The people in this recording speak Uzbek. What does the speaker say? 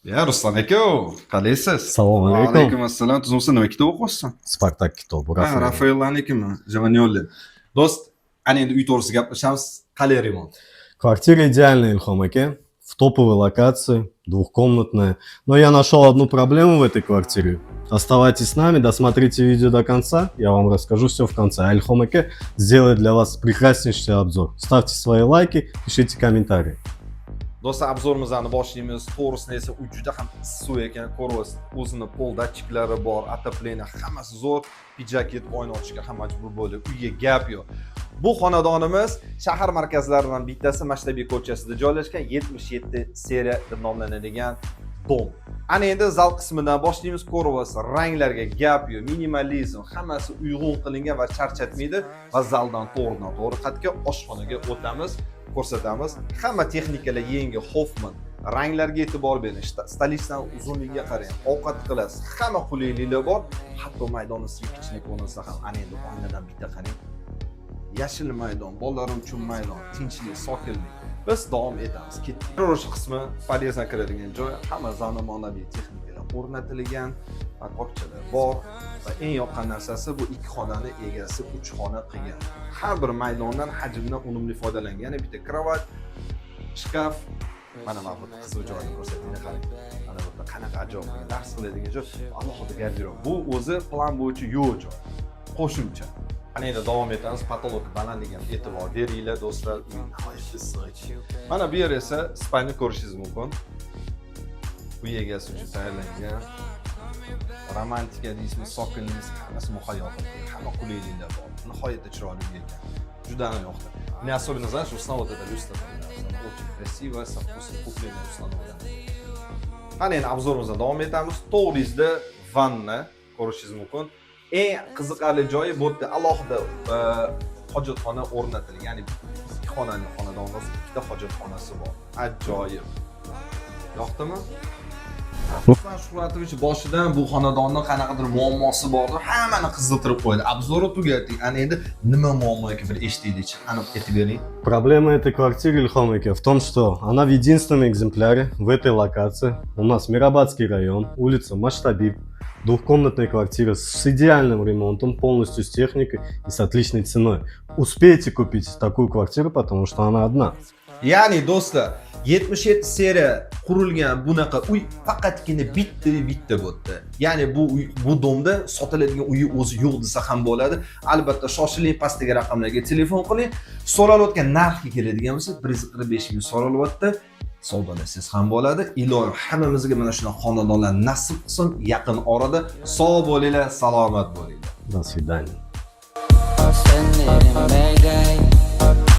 Ya Ruslan aka, qalaysiz? Assalomu alaykum. Alaykum assalom. Tuzumsiz, nima kitob o'qiyapsan? Spartak kitobi. Ha, Rafael'larnikimi? Javaniolli. Do'st, ana endi uy to'g'risida gaplashamiz. Qalay remont? Квартира идеальная, Ильхом Аке. В топовой локации, двухкомнатная. Но я нашел одну проблему в этой квартире. Оставайтесь с нами, досмотрите видео до конца, я вам расскажу все в конце. А Ильхом Аке сделает для вас прекраснейший обзор. Ставьте свои лайки, пишите комментарии. Do'stlar, obzorimizni boshlaymiz. To'g'risini esa u juda ham issiq ekan, ko'ryapsiz. O'zini pol datchiklari bor, отопление, hammasi zo'r. Pijak yetib oyni ochishga ham majbur bo'ldi. Uyga gap yo'q. Bu xonadonimiz shahar markazlaridan bittasi Mashtabiy ko'chasida joylashgan 77 seriya deb nomlanadigan dom. Ana endi zal qismidan boshlaymiz. Ko'ryapsiz, ranglarga gap yo'q, minimalizm, hammasi uyg'un qilingan va charchatmaydi va zaldan to'g'ridan-to'g'ri xatga oshxonaga o'tamiz. Ko'rsatamiz. Hamma texnikalar yangi, Hoffman. Ranglarga e'tibor bering, stilistdan uzunligiga qarang. Ovqat qilasiz. Hamma qulayliklar bor. Hatto maydonni kichik ko'rinsa ham ana endi oynadan bitta qarang. Yashil maydon, bolalar uchun maydon, tinchlik, sokinlik. Biz davom etamiz. Qurilish qismi, podyezdan kiradigan joy, hamma zamonaviy texnikalar o'rnatilgan, parkovkalar bor va eng yoqqan narsasi bu ikki xonani egasi 3 xona qilgan. Har bir maydondan hajmdan unumli foydalangan. Yana bitta kravat, shkaf, mana bu qizil joyni ko'rsating, qarang. Mana bu qanaqa ajoyib dars qiladigan joy, alohida garderob. Bu o'zi plan bo'yicha yo'q joy. Qo'shimcha. Ana endi davom etamiz. Patolog balandligiga e'tibor beringlar do'stlar. Mana bu yer esa spayni ko'rishingiz mumkin. Uy egasi uchun tayyorlangan. Romantika deysizmi, sokinlik, hammasi muhayyo. Hamma qulayliklar bor. Nihoyatda chiroyli ekan. Juda ham yoqdi. Мне особенно, знаешь, что вот эта люстра. Она очень красивая, со вкусом купления установлена. Ana endi obzorimizda davom etamiz. To'g'rizda vanna ko'rishingiz mumkin. Eng qiziqarli joyi bu yerda alohida hojatxona o'rnatilgan. Ya'ni ikki xonali xonadonda ikkita hojatxonasi bor. Ajoyib. Yoqdimi? Ruslan Shuhratovich boshidan bu xonadonning qanaqadir muammosi bordi, hammani qiziqtirib qo'ydi. Obzorni tugatdik. Ana endi nima muammo ekan bir eshitdik-chi, aniq aytib bering. Проблема этой квартиры, Ильхом Аке, в том, что она в единственном экземпляре в этой локации. У нас Мирабадский район, улица Маштабиб. Двухкомнатная квартира с идеальным ремонтом, полностью с техникой и с отличной ценой. Успейте купить такую квартиру, потому что она одна. Ya'ni do'stlar, 77 seriya qurilgan bunaqa uy faqatgina bitta bo'ldi. Ya'ni bu domda sotiladigan uyi o'zi yo'q desa ham bo'ladi. Albatta shoshiling, pastdagi raqamlarga telefon qiling. So'ralayotgan narxga keladigan bo'lsa 145 ming so'ralyapti. Savdolasangiz ham bo'ladi. Ilohim hammamizga mana shunaqa xonadonlar nasib qilsin. Yaqin orada sog' bo'linglar, salomat bo'linglar. До свидания. Sending a mayday.